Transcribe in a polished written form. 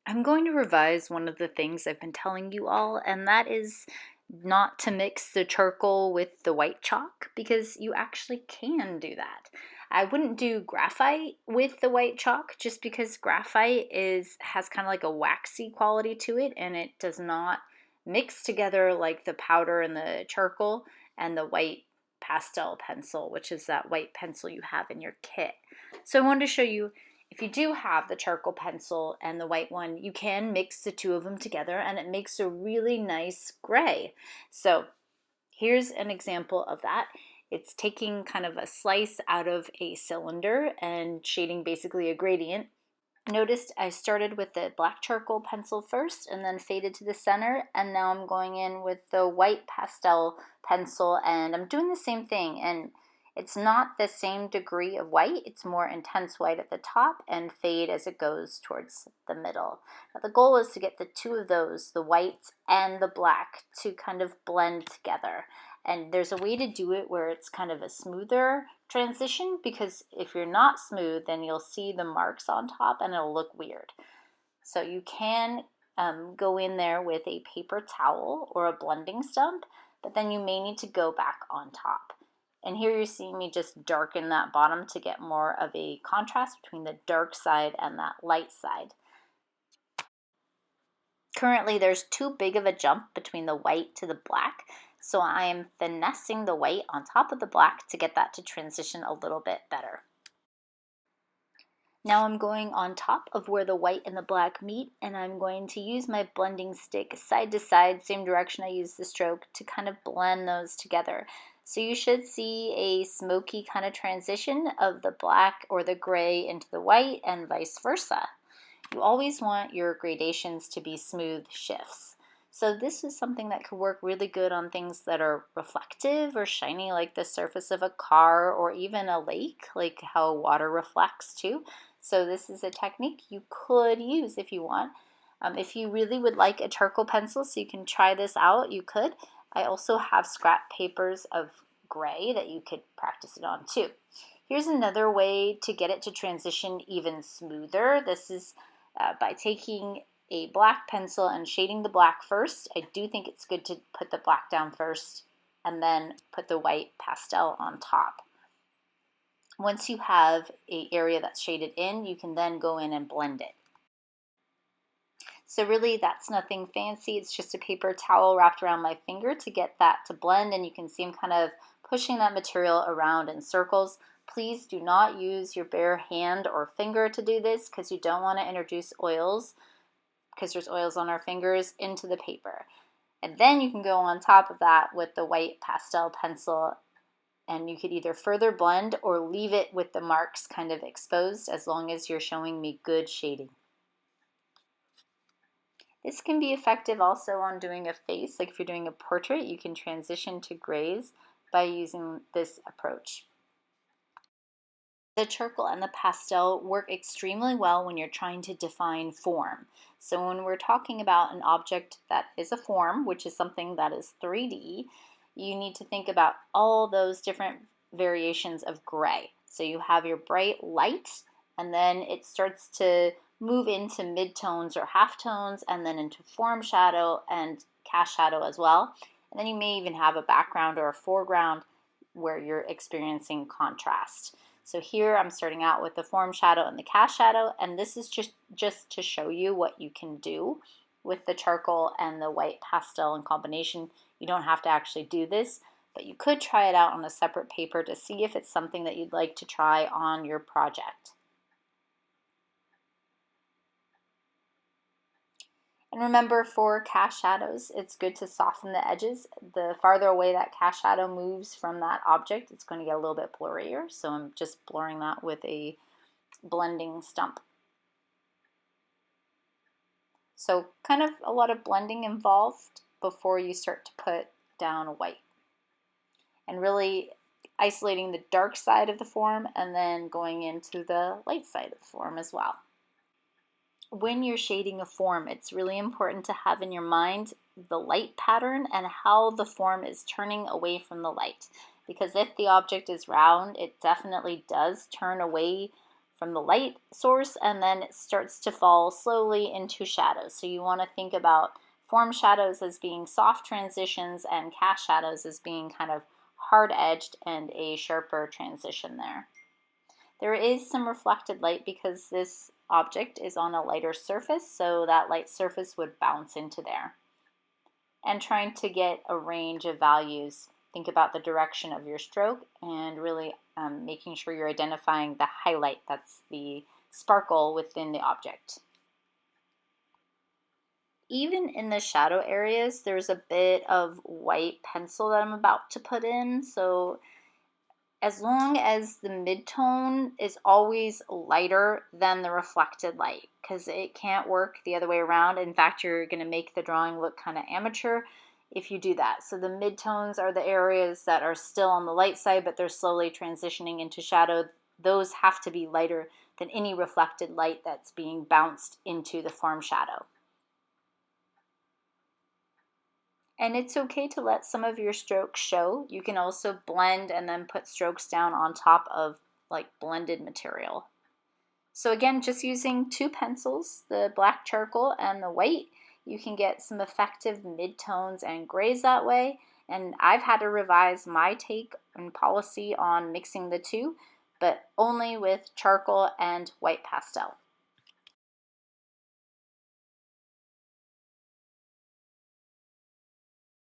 I'm going to revise one of the things I've been telling you all, and that is not to mix the charcoal with the white chalk because you actually can do that. I wouldn't do graphite with the white chalk just because graphite has kind of like a waxy quality to it and it does not mix together like the powder and the charcoal and the white pastel pencil, which is that white pencil you have in your kit. So I wanted to show you if you do have the charcoal pencil and the white one, you can mix the two of them together and it makes a really nice gray. So here's an example of that. It's taking kind of a slice out of a cylinder and shading basically a gradient. Noticed I started with the black charcoal pencil first and then faded to the center, and now I'm going in with the white pastel pencil and I'm doing the same thing, and it's not the same degree of white. It's more intense white at the top and fade as it goes towards the middle. Now the goal is to get the two of those, the white and the black, to kind of blend together. And there's a way to do it where it's kind of a smoother transition, because if you're not smooth, then you'll see the marks on top and it'll look weird. So you can go in there with a paper towel or a blending stump, but then you may need to go back on top. And here you're seeing me just darken that bottom to get more of a contrast between the dark side and that light side. Currently, there's too big of a jump between the white to the black, so I am finessing the white on top of the black to get that to transition a little bit better. Now I'm going on top of where the white and the black meet, and I'm going to use my blending stick side to side, same direction I use the stroke, to kind of blend those together. So you should see a smoky kind of transition of the black or the gray into the white and vice versa. You always want your gradations to be smooth shifts. So this is something that could work really good on things that are reflective or shiny, like the surface of a car or even a lake, like how water reflects too. So this is a technique you could use if you want. If you really would like a charcoal pencil so you can try this out, you could. I also have scrap papers of gray that you could practice it on too. Here's another way to get it to transition even smoother. This is by taking a black pencil and shading the black first. I do think it's good to put the black down first and then put the white pastel on top. Once you have an area that's shaded in, you can then go in and blend it. So really that's nothing fancy. It's just a paper towel wrapped around my finger to get that to blend, and you can see I'm kind of pushing that material around in circles. Please do not use your bare hand or finger to do this because you don't want to introduce oils, because there's oils on our fingers, into the paper. And then you can go on top of that with the white pastel pencil, and you could either further blend or leave it with the marks kind of exposed as long as you're showing me good shading. This can be effective also on doing a face. Like if you're doing a portrait, you can transition to grays by using this approach. The charcoal and the pastel work extremely well when you're trying to define form. So when we're talking about an object that is a form, which is something that is 3D, you need to think about all those different variations of gray. So you have your bright light, and then it starts to move into midtones or halftones, and then into form shadow and cast shadow as well. And then you may even have a background or a foreground where you're experiencing contrast. So here I'm starting out with the form shadow and the cast shadow, and this is just to show you what you can do with the charcoal and the white pastel in combination. You don't have to actually do this, but you could try it out on a separate paper to see if it's something that you'd like to try on your project. And remember, for cast shadows, it's good to soften the edges. The farther away that cast shadow moves from that object, it's going to get a little bit blurrier. So I'm just blurring that with a blending stump. So kind of a lot of blending involved before you start to put down white. And really isolating the dark side of the form and then going into the light side of the form as well. When you're shading a form, it's really important to have in your mind the light pattern and how the form is turning away from the light. Because if the object is round, it definitely does turn away from the light source, and then it starts to fall slowly into shadows. So you want to think about form shadows as being soft transitions and cast shadows as being kind of hard-edged and a sharper transition there. There is some reflected light because this object is on a lighter surface, so that light surface would bounce into there. And trying to get a range of values, think about the direction of your stroke and really making sure you're identifying the highlight, that's the sparkle within the object. Even in the shadow areas, there's a bit of white pencil that I'm about to put in, so as long as the midtone is always lighter than the reflected light, because it can't work the other way around. In fact, you're going to make the drawing look kind of amateur if you do that. So the midtones are the areas that are still on the light side, but they're slowly transitioning into shadow. Those have to be lighter than any reflected light that's being bounced into the form shadow. And it's okay to let some of your strokes show. You can also blend and then put strokes down on top of like blended material. So again, just using two pencils, the black charcoal and the white, you can get some effective midtones and grays that way. And I've had to revise my take and policy on mixing the two, but only with charcoal and white pastel.